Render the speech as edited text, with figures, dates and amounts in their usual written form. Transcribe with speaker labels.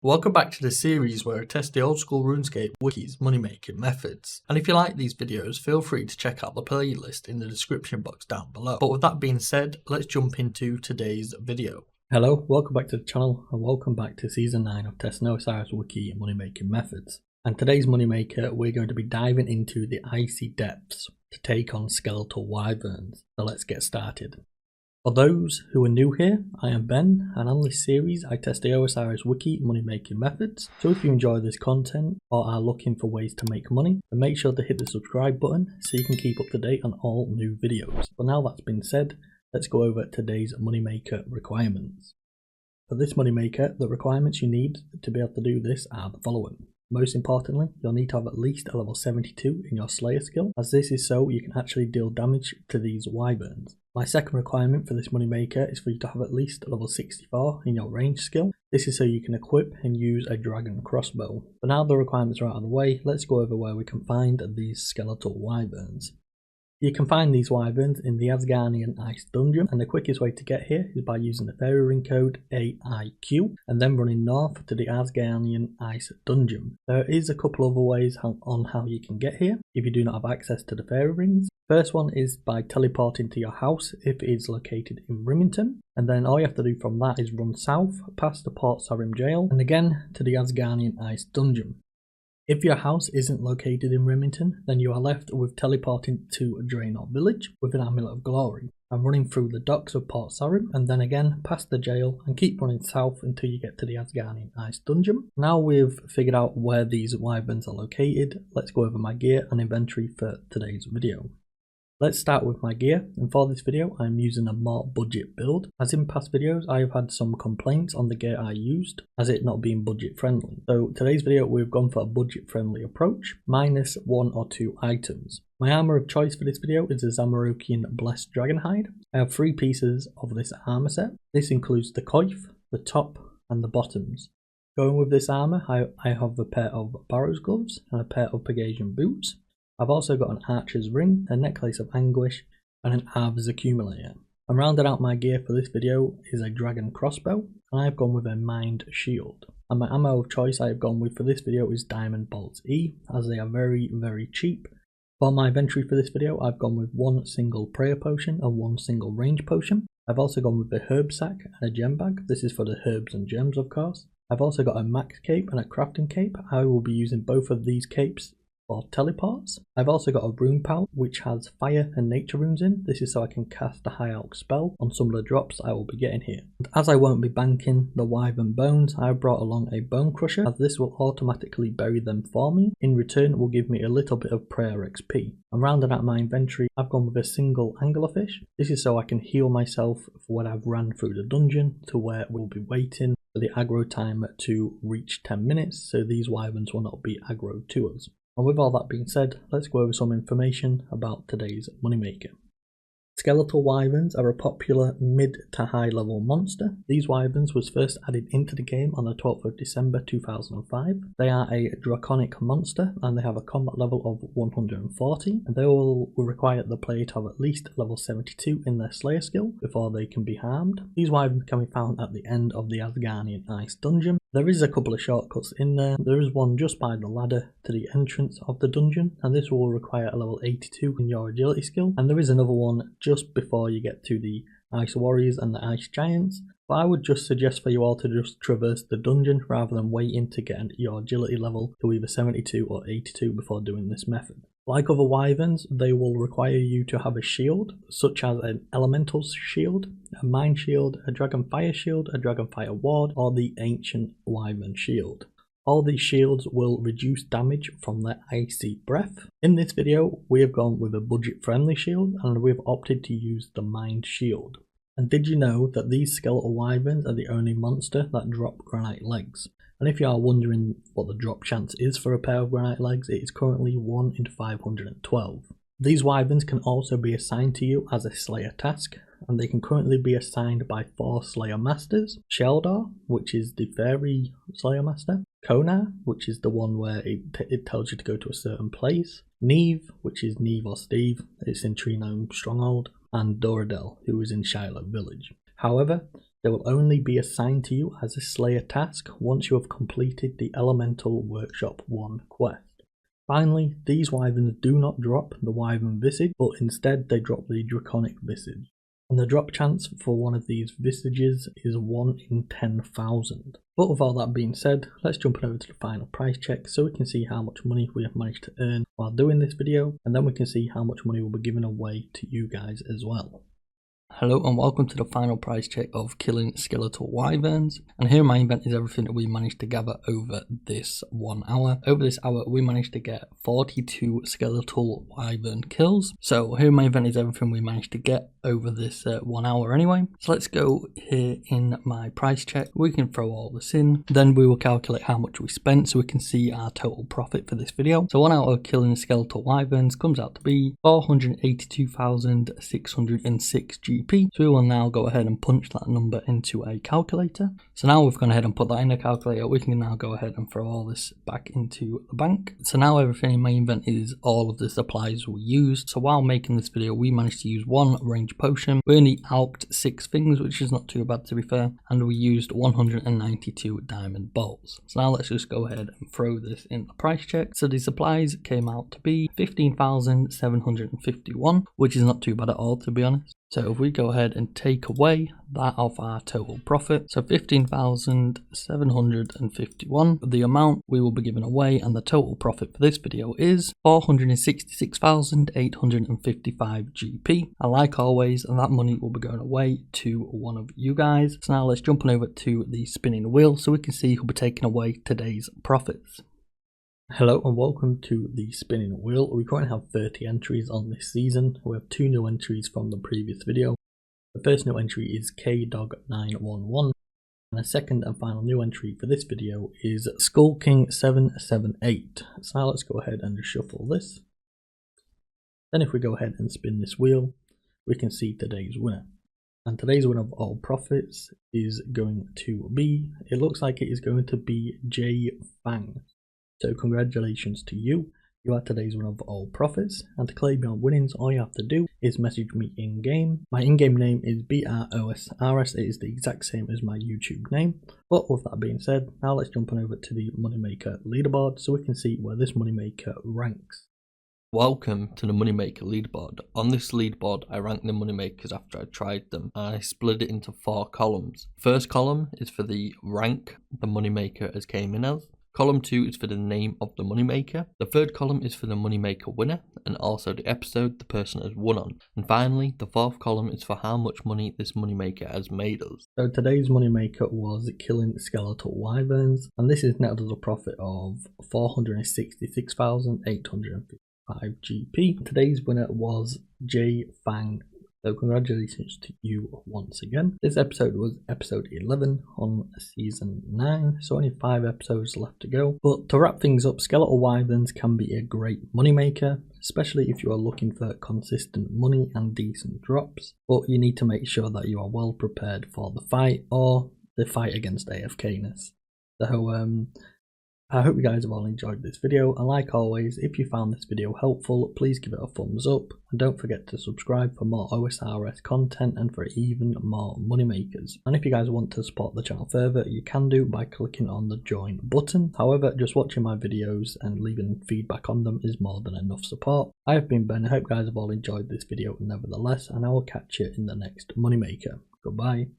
Speaker 1: Welcome back to the series where I test the old school RuneScape Wiki's money making methods. And if you like these videos, feel free to check out the playlist in the description box down below. But with that being said, let's jump into today's video.
Speaker 2: Hello, welcome back to the channel and welcome back to season 9 of testing OSRS Wiki money making methods. And today's moneymaker, we're going to be diving into the icy depths to take on skeletal wyverns. So let's get started. For those who are new here, I am Ben, and on this series I test the OSRS Wiki money making methods. So if you enjoy this content or are looking for ways to make money, then make sure to hit the subscribe button so you can keep up to date on all new videos. But now that's been said, let's go over today's moneymaker requirements. For this moneymaker, the requirements you need to be able to do this are the following. Most importantly, you'll need to have at least a level 72 in your Slayer skill, as this is so you can actually deal damage to these wyverns. My second requirement for this moneymaker is for you to have at least a level 64 in your range skill. This is so you can equip and use a dragon crossbow. But now the requirements are out of the way, let's go over where we can find these skeletal wyverns. You can find these wyverns in the Asgardian Ice Dungeon, and the quickest way to get here is by using the fairy ring code AIQ and then running north to the Asgardian Ice Dungeon. There is a couple other ways on how you can get here if you do not have access to the fairy rings. First one is by teleporting to your house if it is located in Rimington, and then all you have to do from that is run south past the Port Sarim jail and again to the Asgardian Ice Dungeon. If your house isn't located in Rimington, then you are left with teleporting to Gielinor village with an Amulet of Glory and running through the docks of Port Sarim and then again past the jail and keep running south until you get to the Asgardian Ice Dungeon. Now we've figured out where these wyverns are located, let's go over my gear and inventory for today's video. Let's start with my gear, and for this video I am using a more budget build. As in past videos I have had some complaints on the gear I used as it not being budget friendly. So today's video we've gone for a budget friendly approach, minus 1 or 2 items. My armour of choice for this video is the Zamorakian Blessed Dragonhide. I have 3 pieces of this armour set. This includes the coif, the top and the bottoms. Going with this armour I have a pair of Barrow's gloves and a pair of Pegasian boots. I've also got an archer's ring, a necklace of anguish, and an Arv's accumulator. And rounding out my gear for this video is a dragon crossbow, and I've gone with a mined shield. And my ammo of choice I have gone with for this video is Diamond Bolts E, as they are very cheap. For my inventory for this video I've gone with 1 single prayer potion and 1 single range potion. I've also gone with the herb sack and a gem bag. This is for the herbs and gems of course. I've also got a max cape and a crafting cape. I will be using both of these capes for teleports. I've also got a rune pouch which has fire and nature runes in. This is so I can cast a high alch spell on some of the drops I will be getting here. And as I won't be banking the wyvern bones, I have brought along a bone crusher, as this will automatically bury them for me. In return it will give me a little bit of prayer XP. And rounding out my inventory I've gone with a single anglerfish. This is so I can heal myself for when I've ran through the dungeon to where we'll be waiting for the aggro timer to reach 10 minutes, so these wyverns will not be aggro to us. And with all that being said, let's go over some information about today's moneymaker. Skeletal wyverns are a popular mid to high level monster. These wyverns was first added into the game on the 12th of December 2005. They are a draconic monster and they have a combat level of 140, and they will require the player to have at least level 72 in their Slayer skill before they can be harmed. These wyverns can be found at the end of the Asgardian Ice Dungeon. There is a couple of shortcuts in there. There is one just by the ladder to the entrance of the dungeon, and this will require a level 82 in your agility skill, and there is another one just before you get to the Ice Warriors and the Ice Giants, but I would just suggest for you all to just traverse the dungeon rather than waiting to get your agility level to either 72 or 82 before doing this method. Like other wyverns, they will require you to have a shield, such as an elemental's shield, a mine shield, a dragon fire shield, a dragon fire ward, or the ancient wyvern shield. All these shields will reduce damage from their icy breath. In this video, we have gone with a budget friendly shield and we've opted to use the mined shield. And did you know that these skeletal wyverns are the only monster that drop granite legs? And if you are wondering what the drop chance is for a pair of granite legs, it is currently 1 in 512. These wyverns can also be assigned to you as a Slayer task, and they can currently be assigned by 4 Slayer Masters: Sheldar, which is the Fairy Slayer Master; Konar, which is the one where it tells you to go to a certain place; Neve, which is Neve or Steve, it's in Tree Gnome Stronghold; and Doradel, who is in Shiloh Village. However, They will only be assigned to you as a Slayer task once you have completed the Elemental Workshop 1 quest. Finally, these wyverns do not drop the Wyvern Visage, but instead they drop the Draconic Visage. And the drop chance for one of these visages is 1 in 10,000. But with all that being said, let's jump over to the final price check so we can see how much money we have managed to earn while doing this video, and then we can see how much money will be given away to you guys as well.
Speaker 1: Hello and welcome to the final price check of killing skeletal wyverns, and here in my event is everything that we managed to gather over this 1 hour. Over this hour we managed to get 42 skeletal wyvern kills, so here in my event is everything we managed to get over this 1 hour anyway. So let's go here in my price check, we can throw all this in, then we will calculate how much we spent so we can see our total profit for this video. So 1 hour of killing skeletal wyverns comes out to be 482,606 GP. So we will now go ahead and punch that number into a calculator. So now we've gone ahead and put that in a calculator, we can now go ahead and throw all this back into the bank. So now everything in my event is all of the supplies we used. So while making this video we managed to use 1 range potion, we only alped 6 things, which is not too bad to be fair, and we used 192 diamond bolts. So now let's just go ahead and throw this in the price check. So the supplies came out to be 15,751, which is not too bad at all to be honest. So if we go ahead and take away that off our total profit, so 15,751, the amount we will be giving away and the total profit for this video is 466,855 GP. And like always, that money will be going away to one of you guys. So now let's jump on over to the spinning wheel so we can see who'll be taking away today's profits.
Speaker 2: Hello and welcome to the spinning wheel. We currently have 30 entries on this season. We have 2 new entries from the previous video. The first new entry is KDog911 and the second and final new entry for this video is SkullKing778. So now let's go ahead and shuffle this. Then if we go ahead and spin this wheel, we can see today's winner. And today's winner of all profits is going to be, it looks like it is going to be J Fang. So congratulations to you, you are today's winner of all profits, and to claim your winnings all you have to do is message me in game. My in-game name is BROSRS, it is the exact same as my YouTube name. But with that being said, now let's jump on over to the Moneymaker leaderboard so we can see where this Moneymaker ranks.
Speaker 1: Welcome to the Moneymaker leaderboard. On this leaderboard I rank the Moneymakers after I tried them and I split it into 4 columns. First column is for the rank the Moneymaker as came in as. Column 2 is for the name of the moneymaker. The third column is for the moneymaker winner and also the episode the person has won on. And finally, the 4th column is for how much money this moneymaker has made us.
Speaker 2: So today's moneymaker was killing skeletal wyverns, and this is netted as a profit of 466,855 GP. Today's winner was J Fang. So congratulations to you once again. This episode was episode 11 on season 9, so only 5 episodes left to go. But to wrap things up, skeletal wyverns can be a great moneymaker, especially if you are looking for consistent money and decent drops. But you need to make sure that you are well prepared for the fight or the fight against AFK-ness. So I hope you guys have all enjoyed this video, and like always, if you found this video helpful, please give it a thumbs up, and don't forget to subscribe for more OSRS content and for even more moneymakers. And if you guys want to support the channel further, you can do by clicking on the join button. However, just watching my videos and leaving feedback on them is more than enough support. I have been Ben, I hope you guys have all enjoyed this video nevertheless, and I will catch you in the next moneymaker. Goodbye.